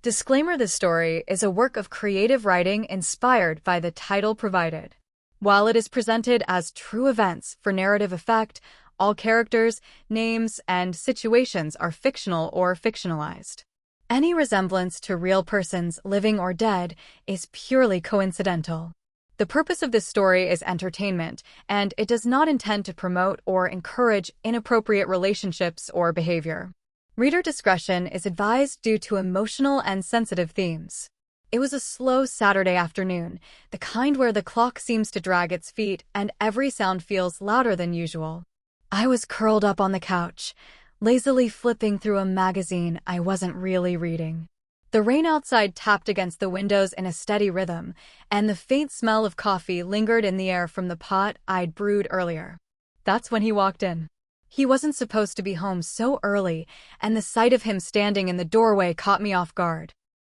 Disclaimer: this story is a work of creative writing inspired by the title provided. While it is presented as true events for narrative effect, all characters, names, and situations are fictional or fictionalized. Any resemblance to real persons, living or dead, is purely coincidental. The purpose of this story is entertainment, and it does not intend to promote or encourage inappropriate relationships or behavior. Reader discretion is advised due to emotional and sensitive themes. It was a slow Saturday afternoon, the kind where the clock seems to drag its feet and every sound feels louder than usual. I was curled up on the couch, lazily flipping through a magazine I wasn't really reading. The rain outside tapped against the windows in a steady rhythm, and the faint smell of coffee lingered in the air from the pot I'd brewed earlier. That's when he walked in. He wasn't supposed to be home so early, and the sight of him standing in the doorway caught me off guard.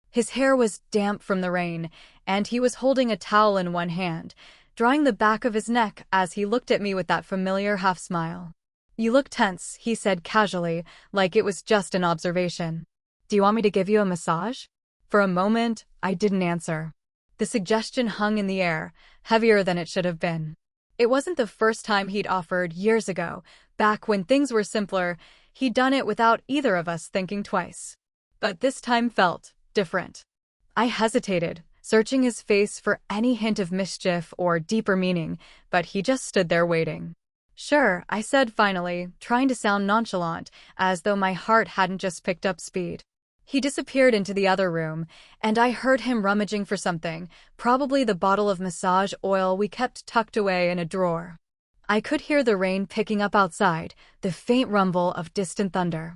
His hair was damp from the rain, and he was holding a towel in one hand, drying the back of his neck as he looked at me with that familiar half-smile. "You look tense," he said casually, like it was just an observation. "Do you want me to give you a massage?" For a moment, I didn't answer. The suggestion hung in the air, heavier than it should have been. It wasn't the first time he'd offered. Years ago, back when things were simpler, he'd done it without either of us thinking twice. But this time felt different. I hesitated, searching his face for any hint of mischief or deeper meaning, but he just stood there waiting. "Sure," I said finally, trying to sound nonchalant, as though my heart hadn't just picked up speed. He disappeared into the other room, and I heard him rummaging for something, probably the bottle of massage oil we kept tucked away in a drawer. I could hear the rain picking up outside, the faint rumble of distant thunder.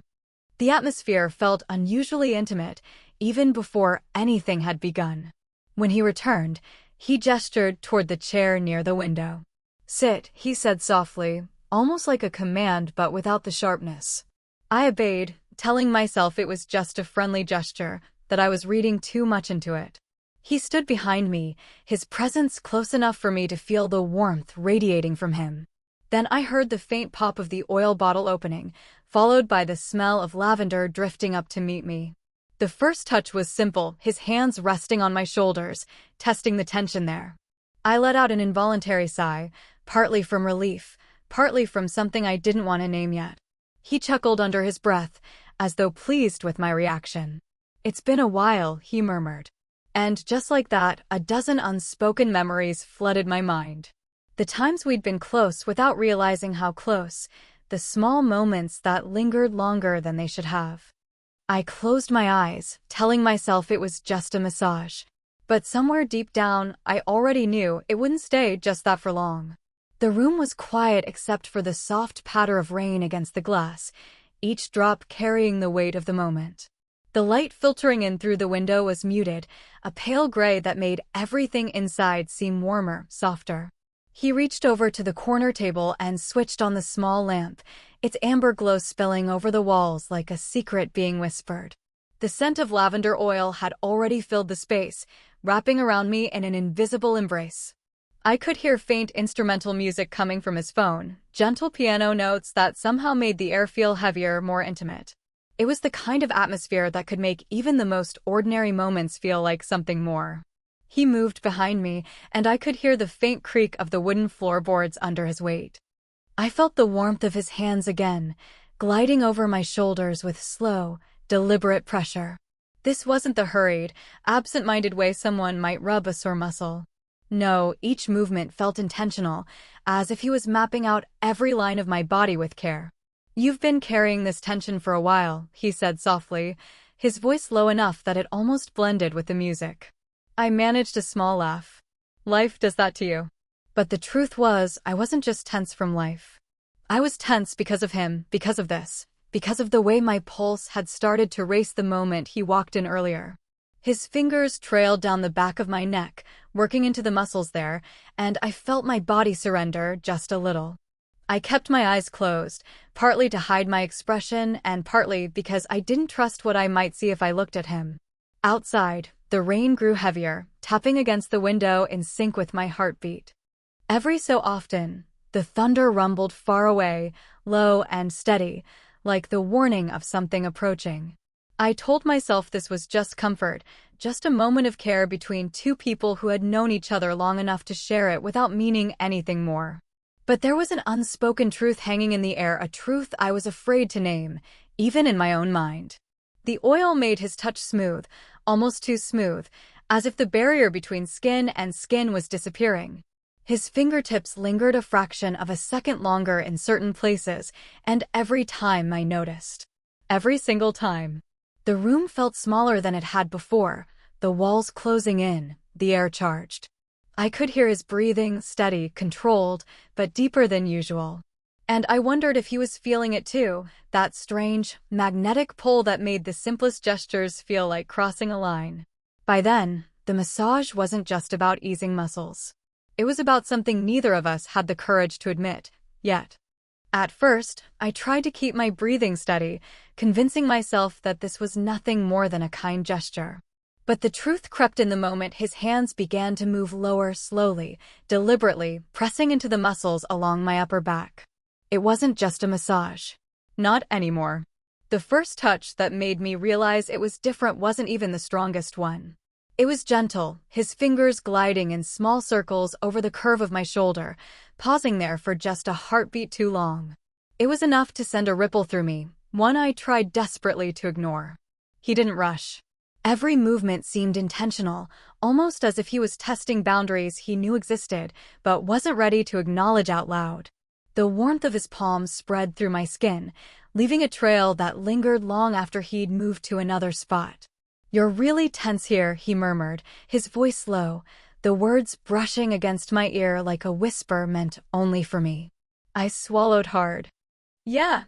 The atmosphere felt unusually intimate, even before anything had begun. When he returned, he gestured toward the chair near the window. "Sit," he said softly, almost like a command but without the sharpness. I obeyed, telling myself it was just a friendly gesture, that I was reading too much into it. He stood behind me, his presence close enough for me to feel the warmth radiating from him. Then I heard the faint pop of the oil bottle opening, followed by the smell of lavender drifting up to meet me. The first touch was simple, his hands resting on my shoulders, testing the tension there. I let out an involuntary sigh, partly from relief, partly from something I didn't want to name yet. He chuckled under his breath, as though pleased with my reaction. "It's been a while," he murmured. And just like that, a dozen unspoken memories flooded my mind. The times we'd been close without realizing how close, the small moments that lingered longer than they should have. I closed my eyes, telling myself it was just a massage. But somewhere deep down, I already knew it wouldn't stay just that for long. The room was quiet except for the soft patter of rain against the glass, each drop carrying the weight of the moment. The light filtering in through the window was muted, a pale gray that made everything inside seem warmer, softer. He reached over to the corner table and switched on the small lamp, its amber glow spilling over the walls like a secret being whispered. The scent of lavender oil had already filled the space, wrapping around me in an invisible embrace. I could hear faint instrumental music coming from his phone, gentle piano notes that somehow made the air feel heavier, more intimate. It was the kind of atmosphere that could make even the most ordinary moments feel like something more. He moved behind me, and I could hear the faint creak of the wooden floorboards under his weight. I felt the warmth of his hands again, gliding over my shoulders with slow, deliberate pressure. This wasn't the hurried, absent-minded way someone might rub a sore muscle. No, each movement felt intentional, as if he was mapping out every line of my body with care. "You've been carrying this tension for a while," he said softly, his voice low enough that it almost blended with the music. I managed a small laugh. "Life does that to you." But the truth was, I wasn't just tense from life. I was tense because of him, because of this, because of the way my pulse had started to race the moment he walked in earlier. His fingers trailed down the back of my neck, working into the muscles there, and I felt my body surrender just a little. I kept my eyes closed, partly to hide my expression and partly because I didn't trust what I might see if I looked at him. Outside, the rain grew heavier, tapping against the window in sync with my heartbeat. Every so often, the thunder rumbled far away, low and steady, like the warning of something approaching. I told myself this was just comfort, just a moment of care between two people who had known each other long enough to share it without meaning anything more. But there was an unspoken truth hanging in the air, a truth I was afraid to name, even in my own mind. The oil made his touch smooth, almost too smooth, as if the barrier between skin and skin was disappearing. His fingertips lingered a fraction of a second longer in certain places, and every time I noticed. Every single time. The room felt smaller than it had before, the walls closing in, the air charged. I could hear his breathing, steady, controlled, but deeper than usual. And I wondered if he was feeling it too, that strange, magnetic pull that made the simplest gestures feel like crossing a line. By then, the massage wasn't just about easing muscles. It was about something neither of us had the courage to admit, yet. At first, I tried to keep my breathing steady, convincing myself that this was nothing more than a kind gesture. But the truth crept in the moment his hands began to move lower slowly, deliberately, pressing into the muscles along my upper back. It wasn't just a massage. Not anymore. The first touch that made me realize it was different wasn't even the strongest one. It was gentle, his fingers gliding in small circles over the curve of my shoulder, pausing there for just a heartbeat too long. It was enough to send a ripple through me, one I tried desperately to ignore. He didn't rush. Every movement seemed intentional, almost as if he was testing boundaries he knew existed, but wasn't ready to acknowledge out loud. The warmth of his palms spread through my skin, leaving a trail that lingered long after he'd moved to another spot. "You're really tense here," he murmured, his voice low, the words brushing against my ear like a whisper meant only for me. I swallowed hard. Yeah,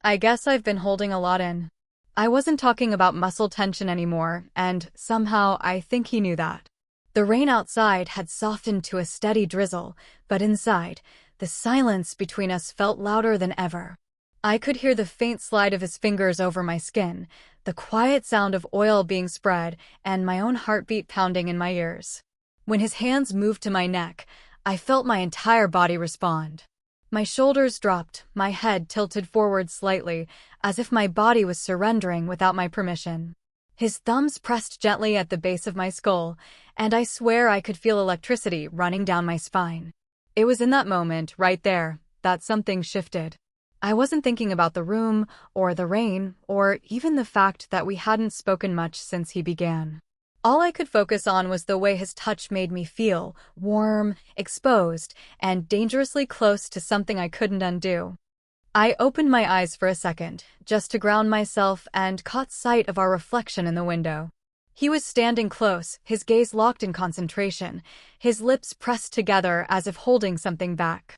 I guess I've been holding a lot in. I wasn't talking about muscle tension anymore, and somehow I think he knew that. The rain outside had softened to a steady drizzle, but inside, the silence between us felt louder than ever. I could hear the faint slide of his fingers over my skin, the quiet sound of oil being spread, and my own heartbeat pounding in my ears. When his hands moved to my neck, I felt my entire body respond. My shoulders dropped, my head tilted forward slightly, as if my body was surrendering without my permission. His thumbs pressed gently at the base of my skull, and I swear I could feel electricity running down my spine. It was in that moment, right there, that something shifted. I wasn't thinking about the room, or the rain, or even the fact that we hadn't spoken much since he began. All I could focus on was the way his touch made me feel, warm, exposed, and dangerously close to something I couldn't undo. I opened my eyes for a second, just to ground myself, and caught sight of our reflection in the window. He was standing close, his gaze locked in concentration, his lips pressed together as if holding something back.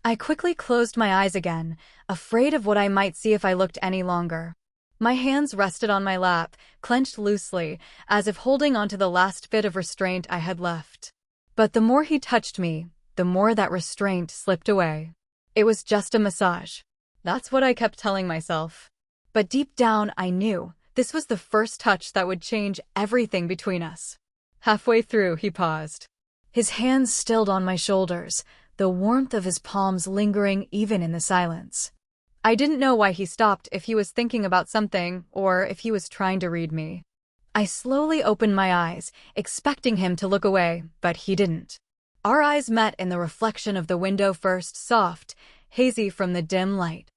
I quickly closed my eyes again, afraid of what I might see if I looked any longer. My hands rested on my lap, clenched loosely, as if holding onto the last bit of restraint I had left. But the more he touched me, the more that restraint slipped away. It was just a massage. That's what I kept telling myself. But deep down, I knew this was the first touch that would change everything between us. Halfway through, he paused. His hands stilled on my shoulders, the warmth of his palms lingering even in the silence. I didn't know why he stopped, if he was thinking about something, or if he was trying to read me. I slowly opened my eyes, expecting him to look away, but he didn't. Our eyes met in the reflection of the window, first soft, hazy from the dim light.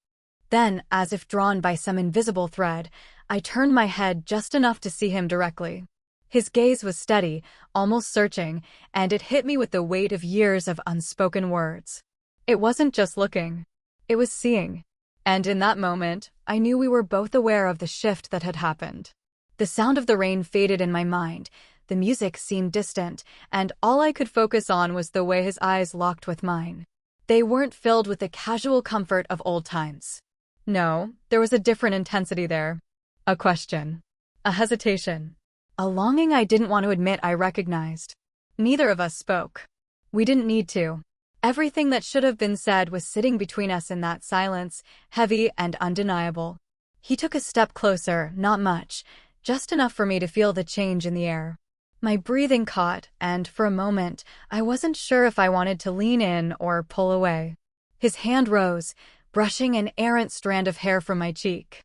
Then, as if drawn by some invisible thread, I turned my head just enough to see him directly. His gaze was steady, almost searching, and it hit me with the weight of years of unspoken words. It wasn't just looking. It was seeing. And in that moment, I knew we were both aware of the shift that had happened. The sound of the rain faded in my mind, the music seemed distant, and all I could focus on was the way his eyes locked with mine. They weren't filled with the casual comfort of old times. No, there was a different intensity there. A question. A hesitation. A longing I didn't want to admit I recognized. Neither of us spoke. We didn't need to. Everything that should have been said was sitting between us in that silence, heavy and undeniable. He took a step closer, not much, just enough for me to feel the change in the air. My breathing caught, and for a moment, I wasn't sure if I wanted to lean in or pull away. His hand rose, brushing an errant strand of hair from my cheek.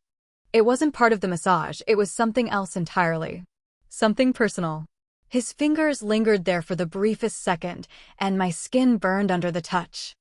It wasn't part of the massage, it was something else entirely. Something personal. His fingers lingered there for the briefest second, and my skin burned under the touch.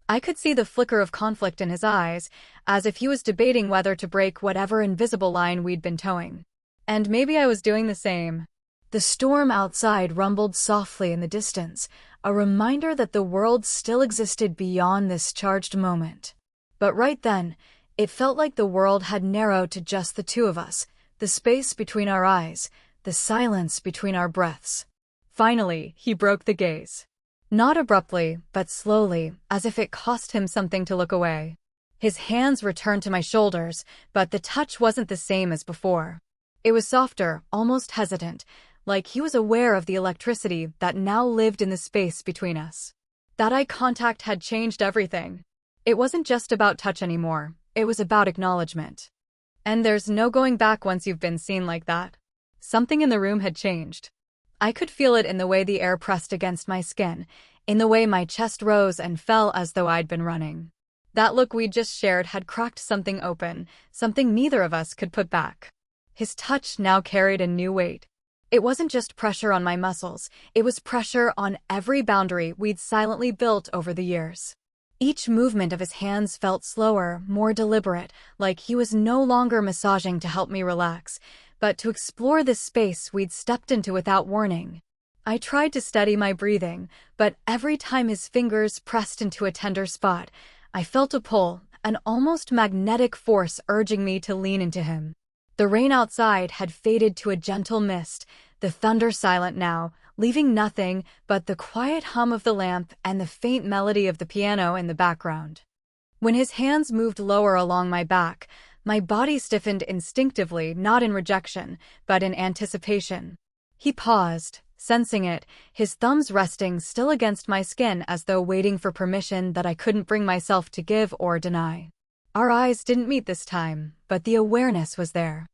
I could see the flicker of conflict in his eyes, as if he was debating whether to break whatever invisible line we'd been towing. And maybe I was doing the same. The storm outside rumbled softly in the distance, a reminder that the world still existed beyond this charged moment. But right then, it felt like the world had narrowed to just the two of us, the space between our eyes, the silence between our breaths. Finally, he broke the gaze. Not abruptly, but slowly, as if it cost him something to look away. His hands returned to my shoulders, but the touch wasn't the same as before. It was softer, almost hesitant, like he was aware of the electricity that now lived in the space between us. That eye contact had changed everything. It wasn't just about touch anymore, it was about acknowledgement. And there's no going back once you've been seen like that. Something in the room had changed. I could feel it in the way the air pressed against my skin, in the way my chest rose and fell as though I'd been running. That look we'd just shared had cracked something open, something neither of us could put back. His touch now carried a new weight. It wasn't just pressure on my muscles, it was pressure on every boundary we'd silently built over the years. Each movement of his hands felt slower, more deliberate, like he was no longer massaging to help me relax, but to explore this space we'd stepped into without warning. I tried to steady my breathing, but every time his fingers pressed into a tender spot, I felt a pull, an almost magnetic force urging me to lean into him. The rain outside had faded to a gentle mist, the thunder silent now, leaving nothing but the quiet hum of the lamp and the faint melody of the piano in the background. When his hands moved lower along my back, my body stiffened instinctively, not in rejection, but in anticipation. He paused, sensing it, his thumbs resting still against my skin as though waiting for permission that I couldn't bring myself to give or deny. Our eyes didn't meet this time, but the awareness was there.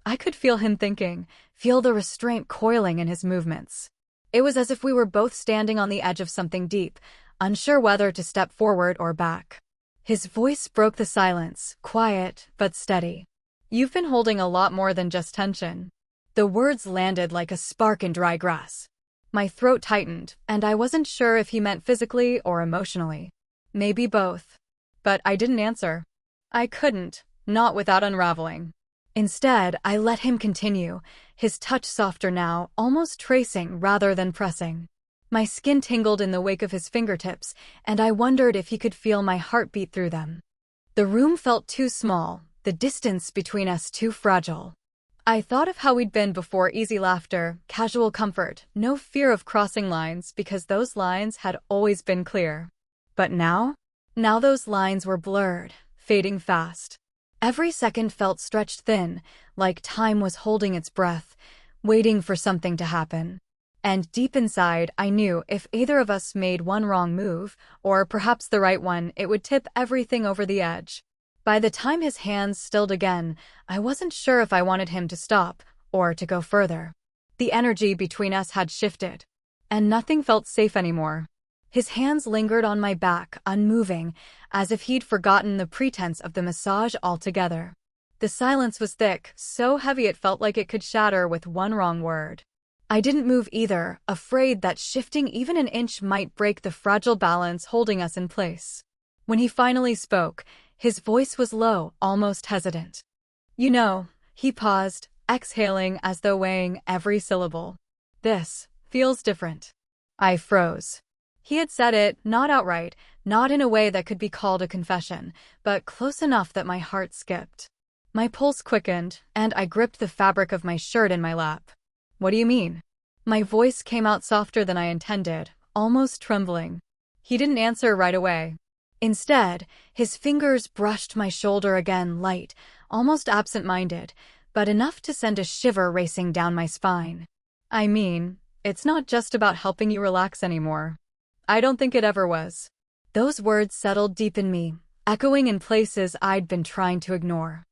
I could feel him thinking, feel the restraint coiling in his movements. It was as if we were both standing on the edge of something deep, unsure whether to step forward or back. His voice broke the silence, quiet but steady. "You've been holding a lot more than just tension." The words landed like a spark in dry grass. My throat tightened, and I wasn't sure if he meant physically or emotionally. Maybe both. But I didn't answer. I couldn't, not without unraveling. Instead, I let him continue, his touch softer now, almost tracing rather than pressing. My skin tingled in the wake of his fingertips, and I wondered if he could feel my heartbeat through them. The room felt too small, the distance between us too fragile. I thought of how we'd been before, easy laughter, casual comfort, no fear of crossing lines because those lines had always been clear. But now? Now those lines were blurred, fading fast. Every second felt stretched thin, like time was holding its breath, waiting for something to happen. And deep inside, I knew if either of us made one wrong move, or perhaps the right one, it would tip everything over the edge. By the time his hands stilled again, I wasn't sure if I wanted him to stop, or to go further. The energy between us had shifted, and nothing felt safe anymore. His hands lingered on my back, unmoving, as if he'd forgotten the pretense of the massage altogether. The silence was thick, so heavy it felt like it could shatter with one wrong word. I didn't move either, afraid that shifting even an inch might break the fragile balance holding us in place. When he finally spoke, his voice was low, almost hesitant. "You know," he paused, exhaling as though weighing every syllable. "This feels different." I froze. He had said it, not outright, not in a way that could be called a confession, but close enough that my heart skipped. My pulse quickened, and I gripped the fabric of my shirt in my lap. "What do you mean?" My voice came out softer than I intended, almost trembling. He didn't answer right away. Instead, his fingers brushed my shoulder again, light, almost absent-minded, but enough to send a shiver racing down my spine. "I mean, it's not just about helping you relax anymore. I don't think it ever was." Those words settled deep in me, echoing in places I'd been trying to ignore.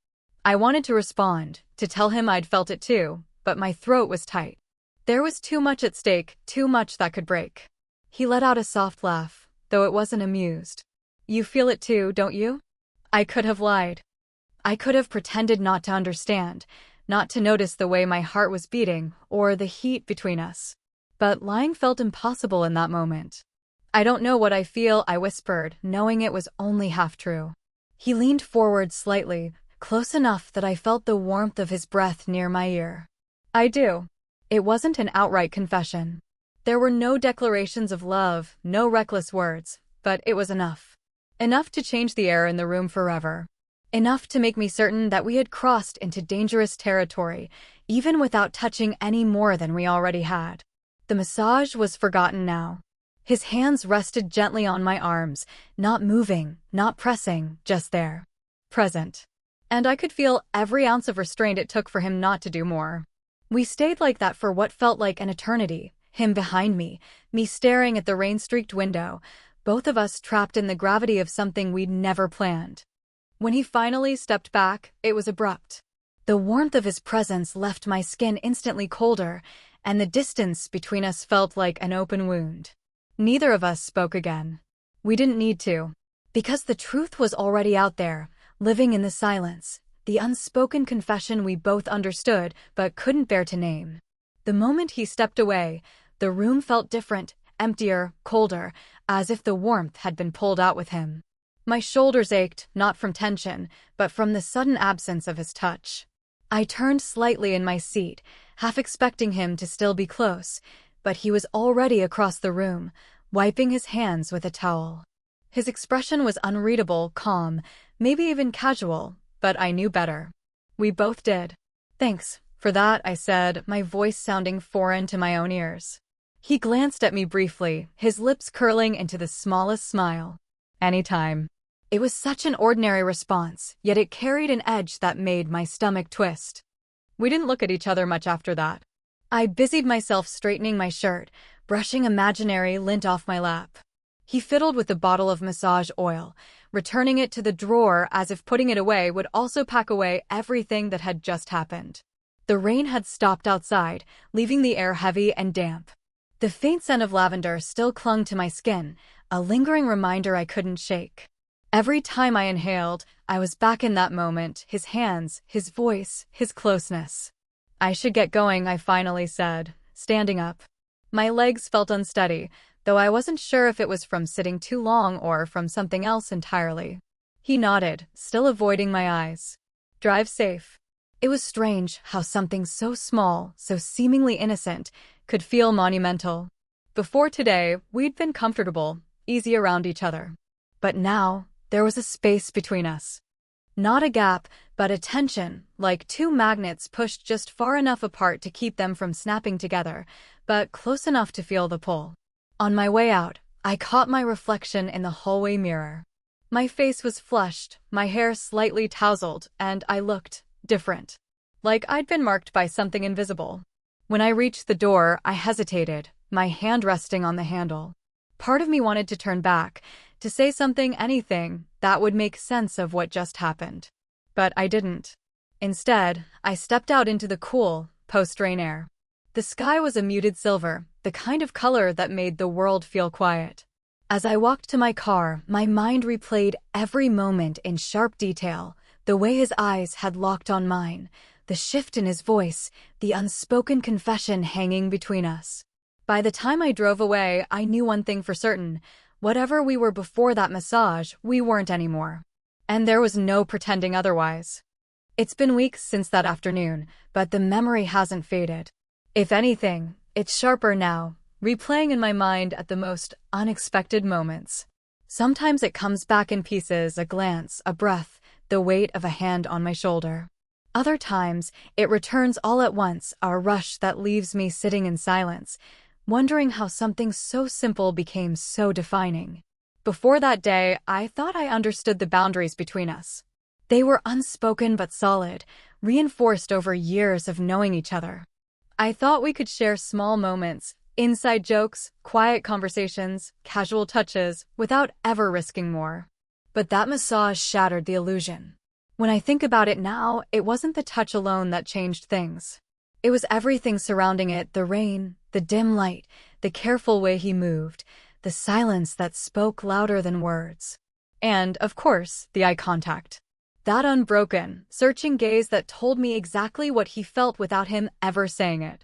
I wanted to respond, to tell him I'd felt it too, but my throat was tight. There was too much at stake, too much that could break. He let out a soft laugh, though it wasn't amused. "You feel it too, don't you?" I could have lied. I could have pretended not to understand, not to notice the way my heart was beating or the heat between us. But lying felt impossible in that moment. "I don't know what I feel," I whispered, knowing it was only half true. He leaned forward slightly, close enough that I felt the warmth of his breath near my ear. "I do." It wasn't an outright confession. There were no declarations of love, no reckless words, but it was enough. Enough to change the air in the room forever. Enough to make me certain that we had crossed into dangerous territory, even without touching any more than we already had. The massage was forgotten now. His hands rested gently on my arms, not moving, not pressing, just there. Present. And I could feel every ounce of restraint it took for him not to do more. We stayed like that for what felt like an eternity, him behind me staring at the rain-streaked window, both of us trapped in the gravity of something we'd never planned. When he finally stepped back, it was abrupt. The warmth of his presence left my skin instantly colder, and the distance between us felt like an open wound. Neither of us spoke again. We didn't need to. Because the truth was already out there, living in the silence, the unspoken confession we both understood but couldn't bear to name. The moment he stepped away, the room felt different, emptier, colder, as if the warmth had been pulled out with him. My shoulders ached, not from tension, but from the sudden absence of his touch. I turned slightly in my seat, half expecting him to still be close, but he was already across the room, wiping his hands with a towel. His expression was unreadable, calm, maybe even casual, but I knew better. We both did. "Thanks for that," I said, my voice sounding foreign to my own ears. He glanced at me briefly, his lips curling into the smallest smile. "Anytime." It was such an ordinary response, yet it carried an edge that made my stomach twist. We didn't look at each other much after that. I busied myself straightening my shirt, brushing imaginary lint off my lap. He fiddled with the bottle of massage oil, returning it to the drawer as if putting it away would also pack away everything that had just happened. The rain had stopped outside, leaving the air heavy and damp. The faint scent of lavender still clung to my skin, a lingering reminder I couldn't shake. Every time I inhaled, I was back in that moment, his hands, his voice, his closeness. "I should get going," I finally said, standing up. My legs felt unsteady, though I wasn't sure if it was from sitting too long or from something else entirely. He nodded, still avoiding my eyes. "Drive safe." It was strange how something so small, so seemingly innocent, could feel monumental. Before today, we'd been comfortable, easy around each other. But now, there was a space between us. Not a gap, but a tension, like two magnets pushed just far enough apart to keep them from snapping together, but close enough to feel the pull. On my way out, I caught my reflection in the hallway mirror. My face was flushed, my hair slightly tousled, and I looked different. Like I'd been marked by something invisible. When I reached the door, I hesitated, my hand resting on the handle. Part of me wanted to turn back, to say something, anything, that would make sense of what just happened. But I didn't. Instead, I stepped out into the cool, post-rain air. The sky was a muted silver, the kind of color that made the world feel quiet. As I walked to my car, my mind replayed every moment in sharp detail, the way his eyes had locked on mine, the shift in his voice, the unspoken confession hanging between us. By the time I drove away, I knew one thing for certain. Whatever we were before that massage, we weren't anymore. And there was no pretending otherwise. It's been weeks since that afternoon, but the memory hasn't faded. If anything, it's sharper now, replaying in my mind at the most unexpected moments. Sometimes it comes back in pieces, a glance, a breath, the weight of a hand on my shoulder. Other times, it returns all at once, a rush that leaves me sitting in silence, wondering how something so simple became so defining. Before that day, I thought I understood the boundaries between us. They were unspoken but solid, reinforced over years of knowing each other. I thought we could share small moments, inside jokes, quiet conversations, casual touches, without ever risking more. But that massage shattered the illusion. When I think about it now, it wasn't the touch alone that changed things. It was everything surrounding it, the rain, the dim light, the careful way he moved, the silence that spoke louder than words. And, of course, the eye contact. That unbroken, searching gaze that told me exactly what he felt without him ever saying it.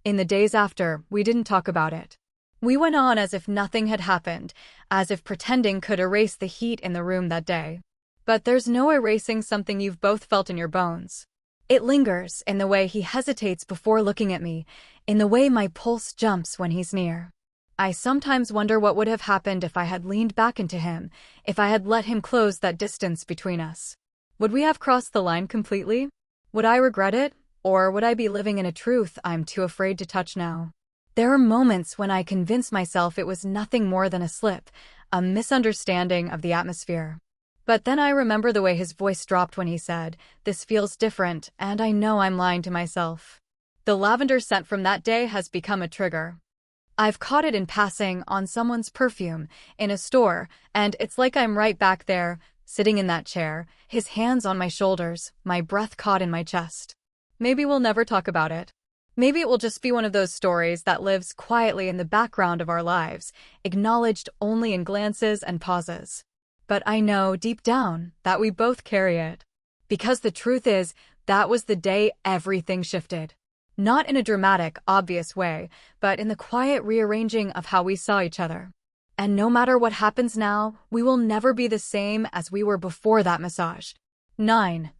In the days after, we didn't talk about it. We went on as if nothing had happened, as if pretending could erase the heat in the room that day. But there's no erasing something you've both felt in your bones. It lingers in the way he hesitates before looking at me, in the way my pulse jumps when he's near. I sometimes wonder what would have happened if I had leaned back into him, if I had let him close that distance between us. Would we have crossed the line completely? Would I regret it? Or would I be living in a truth I'm too afraid to touch now? There are moments when I convince myself it was nothing more than a slip, a misunderstanding of the atmosphere. But then I remember the way his voice dropped when he said, "This feels different," and I know I'm lying to myself. The lavender scent from that day has become a trigger. I've caught it in passing, on someone's perfume, in a store, and it's like I'm right back there, sitting in that chair, his hands on my shoulders, my breath caught in my chest. Maybe we'll never talk about it. Maybe it will just be one of those stories that lives quietly in the background of our lives, acknowledged only in glances and pauses. But I know, deep down, that we both carry it. Because the truth is, that was the day everything shifted. Not in a dramatic, obvious way, but in the quiet rearranging of how we saw each other. And no matter what happens now, we will never be the same as we were before that massage. 9.